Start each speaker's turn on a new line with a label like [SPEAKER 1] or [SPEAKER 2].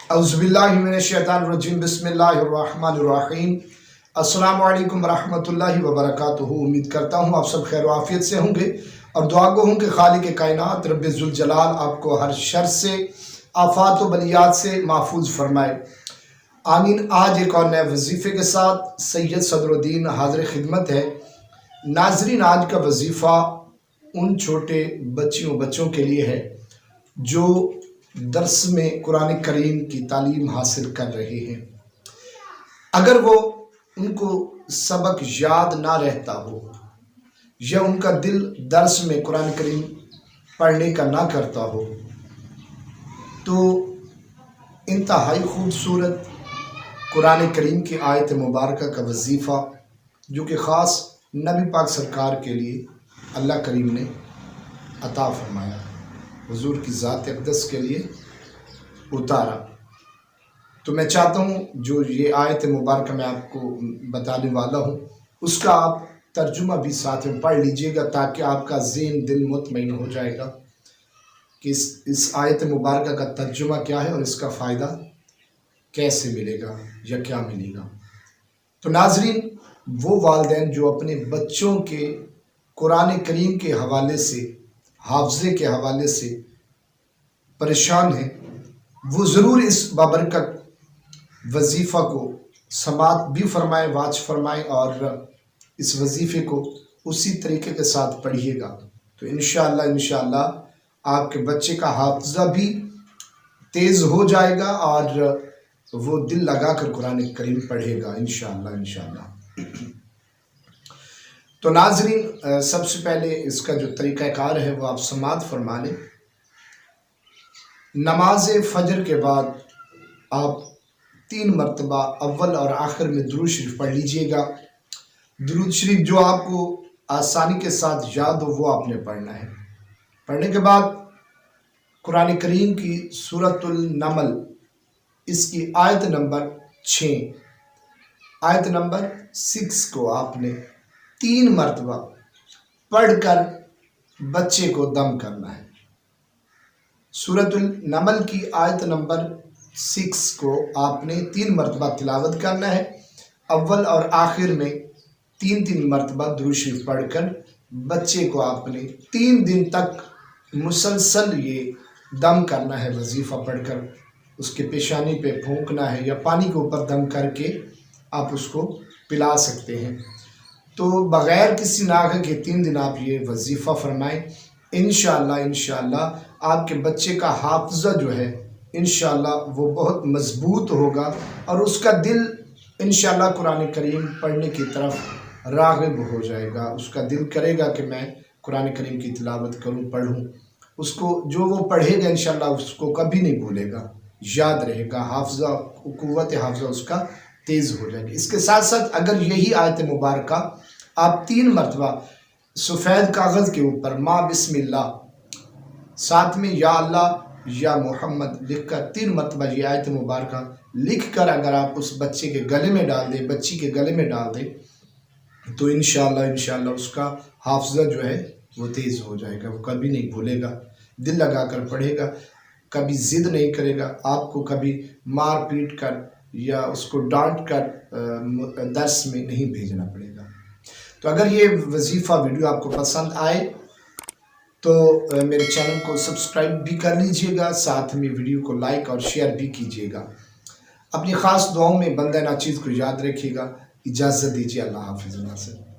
[SPEAKER 1] औज़ुबिल्लाहिमिनश्शैतानिर्रजीम बिस्मिल्लाहिर्रहमानिर्रहीम। अस्सलामु अलैकुम वरहमतुल्लाहि वबरकातुहू। उम्मीद करता हूँ आप सब खैर आफियत से होंगे और दुआ गो हूँ कि खालिक कायनात रब्बे ज़ुल जलाल आपको हर शर से, आफात व बलियात से महफूज फरमाए, आमीन। आज एक और नए वजीफ़े के साथ सैयद सदरुद्दीन हाज़िर खिदमत है। नाज़रीन, आज का वजीफ़ा उन छोटे बच्चों के लिए है जो दर्स में कुरान करीम की तालीम हासिल कर रहे हैं। अगर वो उनको सबक याद ना रहता हो या उनका दिल दर्स में कुरान करीम पढ़ने का ना करता हो तो इंतहाई खूबसूरत कुरान करीम की आयत मुबारक का वजीफ़ा जो कि ख़ास नबी पाक सरकार के लिए अल्लाह करीम ने अता फरमाया, हुजूर की ज़ात अक़दस के लिए उतारा। तो मैं चाहता हूँ जो ये आयत मुबारक मैं आपको बताने वाला हूँ उसका आप तर्जुमा भी साथ में पढ़ लीजिएगा ताकि आपका ज़हन दिल मुतमईन हो जाएगा कि इस आयत मुबारक का तर्जुमा क्या है और इसका फ़ायदा कैसे मिलेगा या क्या मिलेगा। तो नाज़रीन, वो वालिदैन जो अपने बच्चों के कुरान करीम के हवाले से, हाफ़ज़े के हवाले से परेशान हैं, वो ज़रूर इस बाबरकत वजीफ़ा को समात भी फरमाएँ, वाच फरमाएँ और इस वजीफ़े को उसी तरीके के साथ पढ़िएगा। तो इंशाअल्लाह आपके बच्चे का हाफ़ज़ा भी तेज़ हो जाएगा और वो दिल लगा कर कुरान करीम पढ़ेगा इंशाअल्लाह। तो नाज़रीन, सबसे पहले इसका जो तरीक़ाकार है वो आप समात फरमा लें। नमाज फ़जर के बाद आप 3 मरतबा अव्वल और आखिर में दुरूद शरीफ पढ़ लीजिएगा। दुरूद शरीफ जो आपको आसानी के साथ याद हो वो आपने पढ़ना है। पढ़ने के बाद कुरान करीम की सूरतुल नमल, इसकी आयत नंबर 6, आयत नंबर 6 को आपने 3 मरतबा पढ़कर बच्चे को दम करना है। सूरतुल नमल की आयत नंबर 6 को आपने 3 मरतबा तिलावत करना है। अव्वल और आखिर में 3 मरतबा दुरूद शरीफ पढ़कर बच्चे को आपने 3 दिन तक मुसलसल ये दम करना है। वजीफ़ा पढ़कर उसके पेशानी पे फूंकना है या पानी के ऊपर दम करके आप उसको पिला सकते हैं। तो बग़ैर किसी नाग़े के 3 दिन आप ये वजीफ़ा फरमाएँ। इंशाअल्लाह आपके बच्चे का हाफ़ज़ा जो है इंशाअल्लाह वो बहुत मज़बूत होगा और उसका दिल इंशाअल्लाह कुरान करीम पढ़ने की तरफ राग़िब हो जाएगा। उसका दिल करेगा कि मैं कुरान करीम की तिलावत करूँ, पढ़ूँ। उसको जो वो पढ़ेगा इंशाअल्लाह उसको कभी नहीं भूलेगा, याद रहेगा, हाफ़ज़ा, क़ुव्वत हाफ़ज़ा उसका तेज़ हो जाएगी। इसके साथ साथ अगर यही आयत मुबारक आप 3 मरतबा सफ़ेद कागज़ के ऊपर माँ बिस्मिल्लाह, साथ में या अल्लाह या मोहम्मद लिख कर 3 मरतबा ये आयत मुबारक लिख कर अगर आप उस बच्चे के गले में डाल दें, बच्ची के गले में डाल दें तो इंशाअल्लाह उसका हाफ़ज़ा जो है वो तेज़ हो जाएगा। वो कभी नहीं भूलेगा, दिल लगा कर पढ़ेगा, कभी ज़िद नहीं करेगा, आपको कभी मार पीट कर या उसको डांट कर दर्स में नहीं भेजना पड़ेगा। तो अगर ये वजीफ़ा वीडियो आपको पसंद आए तो मेरे चैनल को सब्सक्राइब भी कर लीजिएगा, साथ में वीडियो को लाइक और शेयर भी कीजिएगा। अपनी ख़ास दुआओं में बंदा नाचीज़ को याद रखिएगा। इजाज़त दीजिए, अल्लाह हाफ़िज़।